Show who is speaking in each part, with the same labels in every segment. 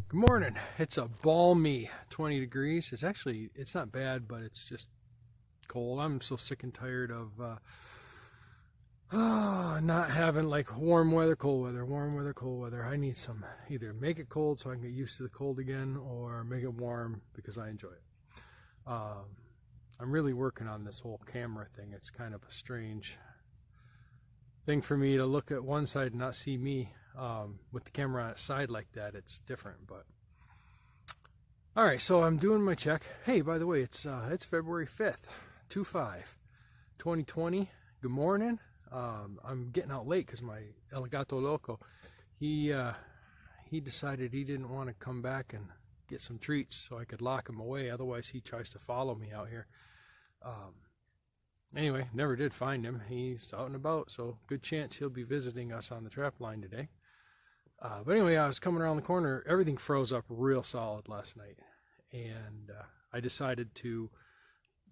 Speaker 1: Good morning. It's a balmy 20 degrees. It's not bad, but it's just cold. I'm so sick and tired of not having like warm weather, cold weather, warm weather, cold weather. I need some, either make it cold so I can get used to the cold again, or make it warm because I enjoy it. I'm really working on this whole camera thing. It's kind of a strange thing for me to look at one side and not see me. With the camera on its side like that, it's different. But all right, so I'm doing my check. Hey, by the way, it's February 5th, 2020. Good morning. I'm getting out late because my El Gato Loco, he decided he didn't want to come back and get some treats, so I could lock him away. Otherwise, he tries to follow me out here. Anyway, never did find him. He's out and about, so good chance he'll be visiting us on the trap line today. But anyway, I was coming around the corner. Everything froze up real solid last night, and I decided to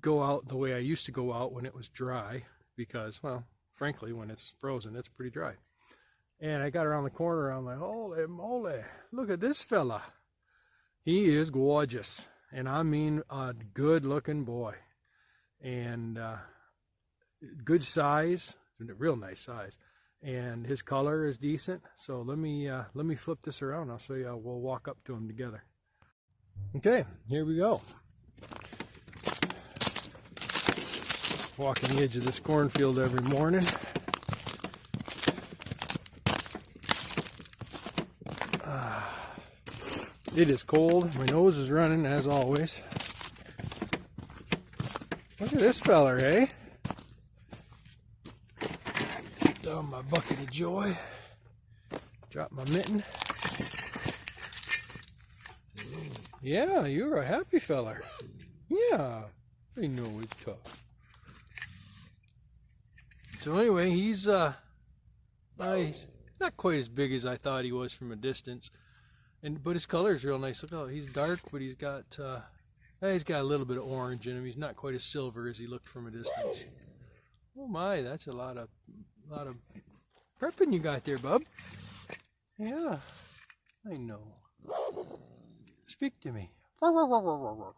Speaker 1: go out the way I used to go out when it was dry, because, well, frankly, when it's frozen, it's pretty dry. And I got around the corner, I'm like, holy moly, look at this fella. He is gorgeous, and I mean a good-looking boy, and good size, real nice size. And his color is decent. So let me flip this around. I'll show you. We'll walk up to him together. Okay, here we go. Walking the edge of this cornfield every morning. It is cold. My nose is running as always. Look at this feller, eh? Down my bucket of joy. Drop my mitten. Yeah, you're a happy feller. Yeah, I know it's tough. So anyway, he's not quite as big as I thought he was from a distance, but his color is real nice. Look, oh, he's dark, but he's got a little bit of orange in him. He's not quite as silver as he looked from a distance. Oh my, that's a lot of prepping you got there, bub. Yeah, I know. Speak to me. All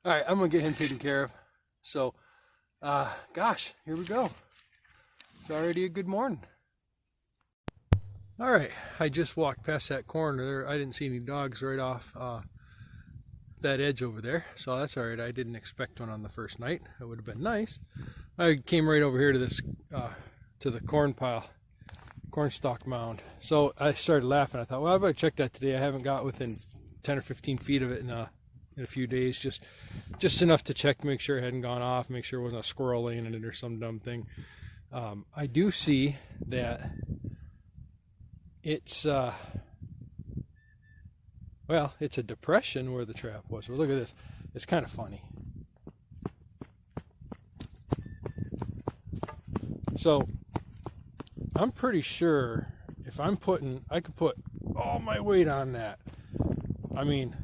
Speaker 1: right, I'm gonna get him taken care of. So, gosh, here we go. It's already a good morning. All right, I just walked past that corner there. I didn't see any dogs right off that edge over there, so that's all right. I didn't expect one on the first night. It would have been nice. I came right over here to this to the corn pile, corn stalk mound. So I started laughing. I thought, well, I better check that today. I haven't got within 10 or 15 feet of it in a few days, just enough to check to make sure it hadn't gone off, make sure it wasn't a squirrel laying in it or some dumb thing. I do see that it's well, it's a depression where the trap was. Well, look at this. It's kind of funny. So I'm pretty sure if I could put all my weight on that. I mean,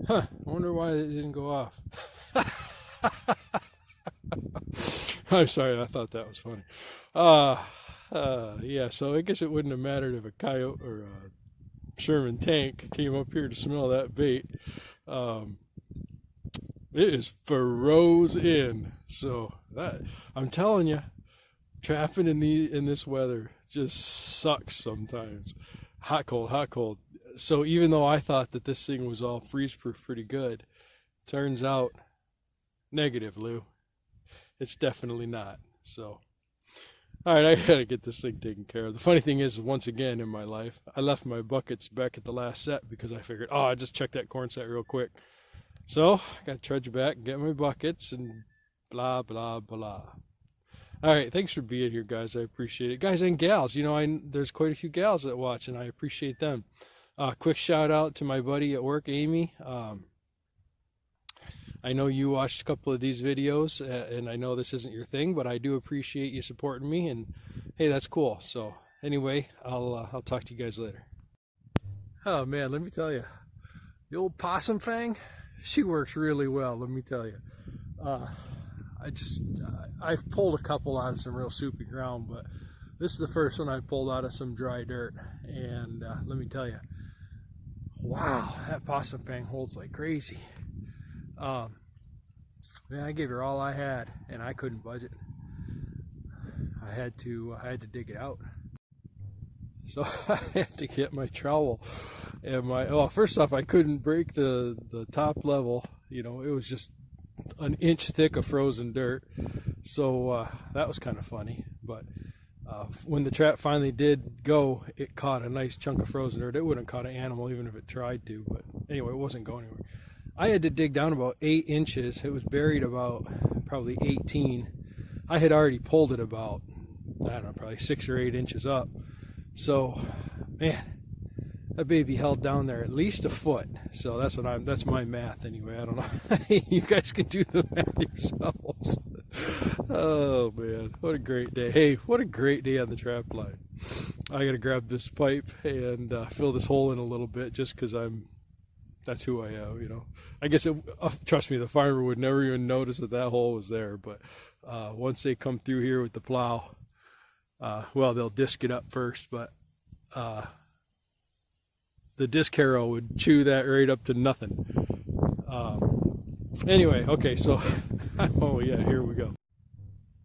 Speaker 1: I wonder why it didn't go off. I'm sorry, I thought that was funny. Yeah, so I guess it wouldn't have mattered if a coyote or a Sherman tank came up here to smell that bait. It is froze in. So that, I'm telling you, trapping in this weather just sucks sometimes. Hot, cold, hot, cold. So even though I thought that this thing was all freeze-proof pretty good, turns out negative, Lou. It's definitely not. So, all right, I gotta get this thing taken care of. The funny thing is, once again in my life, I left my buckets back at the last set because I figured, oh, I just checked that corn set real quick. So I gotta trudge back, get my buckets, and blah blah blah. All right, thanks for being here, guys. I appreciate it, guys and gals. You know, there's quite a few gals that watch, and I appreciate them. Quick shout out to my buddy at work, Amy. I know you watched a couple of these videos, and I know this isn't your thing, but I do appreciate you supporting me, and hey, that's cool. So anyway, I'll talk to you guys later. Oh man, let me tell you, the old possum fang, she works really well, let me tell you. I've pulled a couple out of some real soupy ground, but this is the first one I pulled out of some dry dirt, and let me tell you, wow, that possum fang holds like crazy. Man, I gave her all I had, and I couldn't budge it. I had to dig it out. So I had to get my trowel and well, first off, I couldn't break the top level. You know, it was just an inch thick of frozen dirt. So that was kind of funny. But when the trap finally did go, it caught a nice chunk of frozen dirt. It wouldn't have caught an animal even if it tried to. But anyway, it wasn't going anywhere. I had to dig down about 8 inches. It was buried about probably 18. I had already pulled it about, I don't know, probably 6 or 8 inches up. So, man, that baby held down there at least a foot. So that's my math anyway. I don't know. You guys can do the math yourselves. Oh man, what a great day. Hey, what a great day on the trap line. I gotta grab this pipe and fill this hole in a little bit just because that's who I am, you know. I guess trust me, the farmer would never even notice that hole was there. But once they come through here with the plow, well, they'll disc it up first, but the disc harrow would chew that right up to nothing. Anyway, okay, so oh yeah, here we go.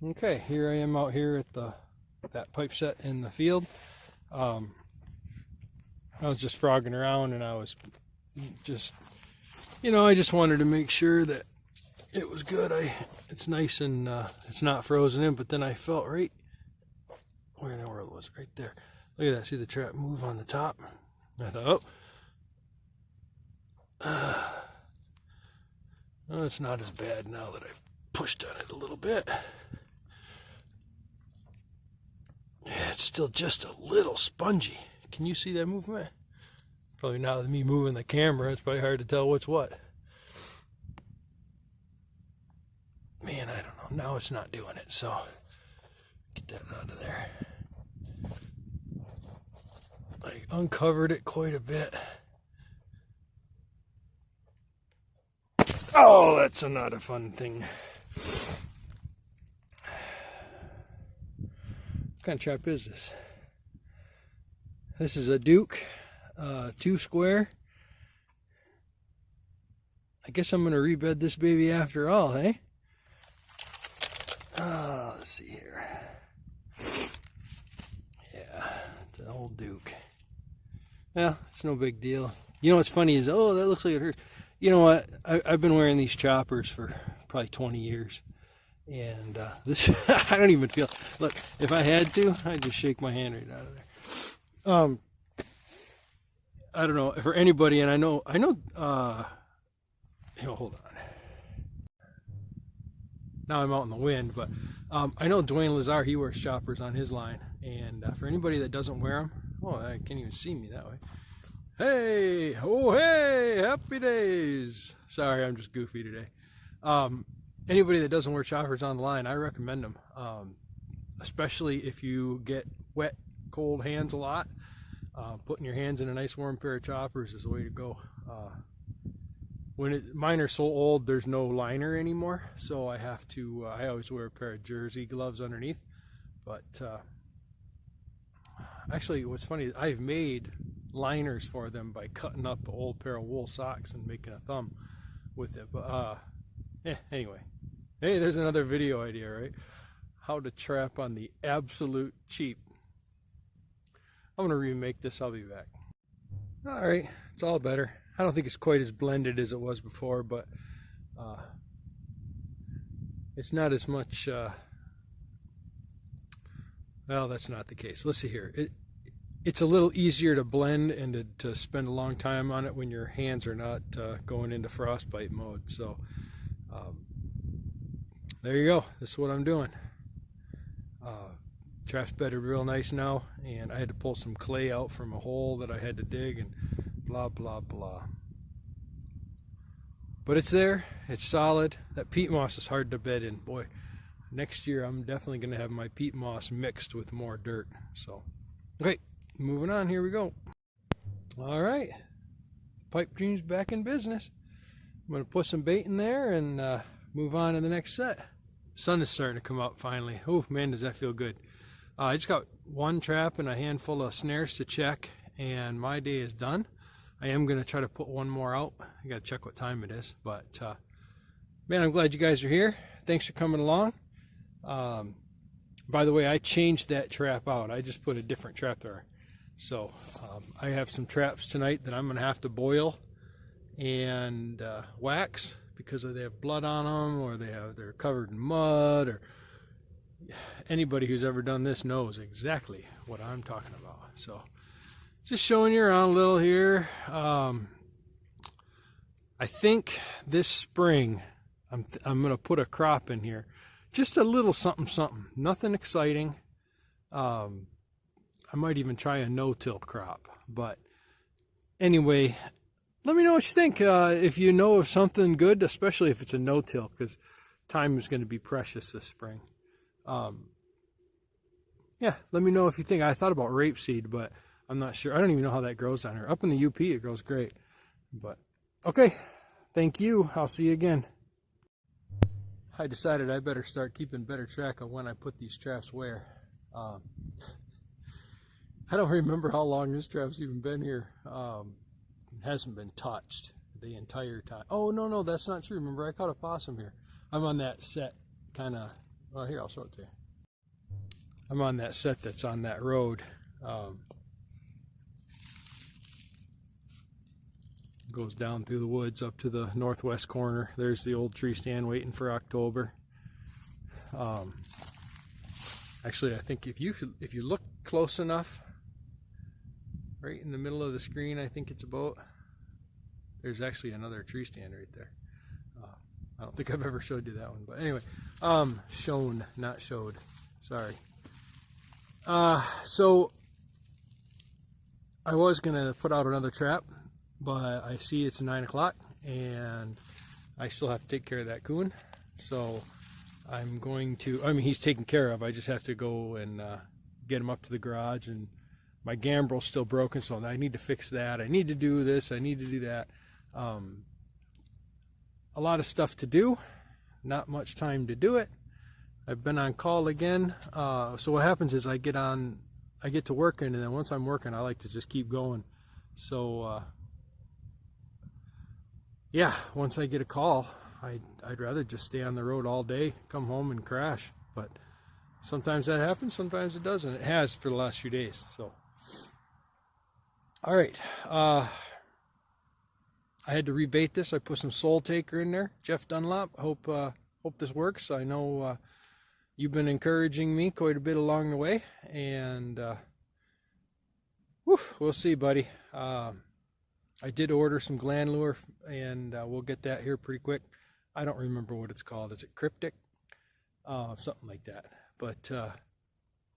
Speaker 1: Okay, here I am out here at that pipe set in the field. I was just frogging around, and I was just, you know, I just wanted to make sure that it was good. It's nice and it's not frozen in, but then I felt right where in the world was it? Right there. Look at that. See the trap move on the top? I thought, oh, it's not as bad now that I've pushed on it a little bit. Yeah, it's still just a little spongy. Can you see that movement? Probably not with me moving the camera. It's probably hard to tell what's what. Man, I don't know. Now it's not doing it, so get that out of there. I uncovered it quite a bit. Oh, that's not a fun thing. What kind of trap is this? This is a Duke 2 square. I guess I'm going to rebed this baby after all, hey? Let's see here. Yeah, it's an old Duke. Yeah, it's no big deal. You know what's funny is, oh, that looks like it hurts. You know what? I've been wearing these choppers for probably 20 years. And this, I don't even feel, look, if I had to, I'd just shake my hand right out of there. I don't know, for anybody, and I know, hold on. Now I'm out in the wind, but I know Dwayne Lazar, he wears choppers on his line. And for anybody that doesn't wear them, oh, I can't even see me that way. Hey, oh, hey, happy days. Sorry, I'm just goofy today. Anybody that doesn't wear choppers on the line, I recommend them. Especially if you get wet, cold hands a lot. Putting your hands in a nice warm pair of choppers is the way to go. Mine are so old, there's no liner anymore, so I have to, I always wear a pair of jersey gloves underneath. But actually, what's funny is I've made liners for them by cutting up an old pair of wool socks and making a thumb with it. But anyway, hey, there's another video idea, right? How to trap on the absolute cheap. I'm gonna remake this. I'll be back. All right, it's all better. I don't think it's quite as blended as it was before, but it's not as much. Well, that's not the case. Let's see here. It's a little easier to blend and to spend a long time on it when your hands are not going into frostbite mode. So there you go. This is what I'm doing. Trap's bedded real nice now, and I had to pull some clay out from a hole that I had to dig, and blah blah blah. But it's there. It's solid. That peat moss is hard to bed in. Boy, next year I'm definitely going to have my peat moss mixed with more dirt. So, okay, moving on. Here we go. All right, pipe dream's back in business. I'm going to put some bait in there and move on to the next set. Sun is starting to come up finally. Oh man, does that feel good. I just got one trap and a handful of snares to check, and my day is done. I am going to try to put one more out. I got to check what time it is, but man, I'm glad you guys are here. Thanks for coming along. By the way, I changed that trap out. I just put a different trap there. So I have some traps tonight that I'm going to have to boil and wax because they have blood on them, or they're covered in mud, or anybody who's ever done this knows exactly what I'm talking about. So just showing you around a little here. I think this spring I'm going to put a crop in here. Just a little something, nothing exciting. I might even try a no-till crop. But anyway, let me know what you think. If you know of something good, especially if it's a no-till, because time is going to be precious this spring. Yeah, let me know if you think. I thought about rapeseed, but I'm not sure. I don't even know how that grows down here. Up in the UP, it grows great. But okay, thank you. I'll see you again. I decided I better start keeping better track of when I put these traps where. I don't remember how long this trap's even been here. It hasn't been touched the entire time. Oh, no, that's not true. Remember, I caught a possum here. I'm on that set kind of, well, here, I'll show it to you. I'm on that set that's on that road. Goes down through the woods up to the northwest corner. There's the old tree stand waiting for October. Actually, I think if you look close enough, right in the middle of the screen, I think it's about, there's actually another tree stand right there. I don't think I've ever showed you that one, but anyway, shown, not showed, sorry. So I was gonna put out another trap, but I see it's 9 o'clock and I still have to take care of that coon. So I'm going to, I mean, he's taken care of. I just have to go and get him up to the garage, and my gambrel's still broken, so I need to fix that. I need to do this, I need to do that. A lot of stuff to do, not much time to do it. I've been on call again. So what happens is I get to working, and then once I'm working, I like to just keep going. So yeah, once I get a call, I'd rather just stay on the road all day, come home and crash. But sometimes that happens, sometimes it doesn't. It has for the last few days. So, all right. I had to rebait this. I put some Soul Taker in there. Jeff Dunlop. Hope this works. I know you've been encouraging me quite a bit along the way, and we'll see, buddy. I did order some gland lure, and we'll get that here pretty quick. I don't remember what it's called. Is it Cryptic? Something like that. But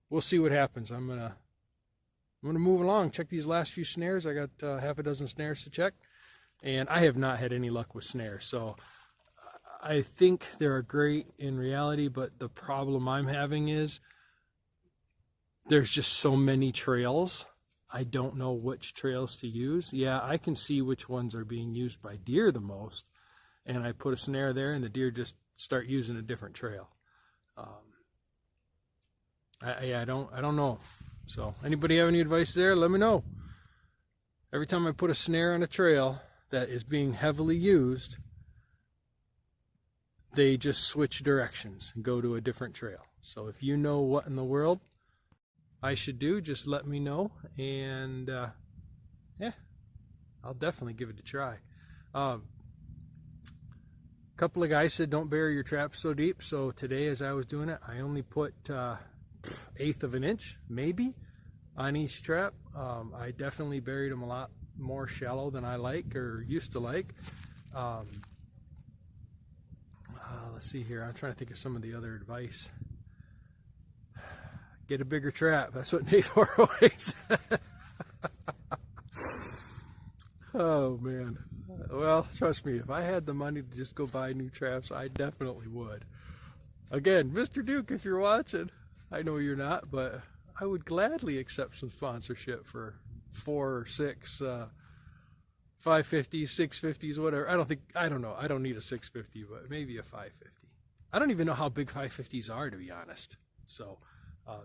Speaker 1: we'll see what happens. I'm gonna move along, check these last few snares. I got half a dozen snares to check, and I have not had any luck with snares. So I think they're great in reality, but the problem I'm having is there's just so many trails. I don't know which trails to use. Yeah, I can see which ones are being used by deer the most, and I put a snare there and the deer just start using a different trail. I don't know. So anybody have any advice there? Let me know. Every time I put a snare on a trail that is being heavily used, they just switch directions and go to a different trail. So if you know what in the world I should do, just let me know, and yeah, I'll definitely give it a try. A couple of guys said don't bury your traps so deep, so today as I was doing it, I only put 1/8 of an inch maybe on each trap. I definitely buried them a lot more shallow than I like or used to like. Let's see here, I'm trying to think of some of the other advice. Get a bigger trap. That's what Nate always said. Oh man. Well, trust me, if I had the money to just go buy new traps, I definitely would. Again, Mr. Duke, if you're watching, I know you're not, but I would gladly accept some sponsorship for 4 or 6 550s, 650s, whatever. I don't know. I don't need a 650, but maybe a 550. I don't even know how big 550s are, to be honest. So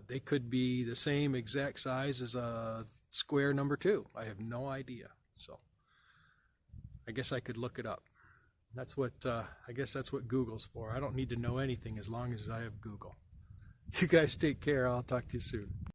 Speaker 1: they could be the same exact size as a square number 2. I have no idea. So I guess I could look it up. That's what I guess that's what Google's for. I don't need to know anything as long as I have Google. You guys take care. I'll talk to you soon.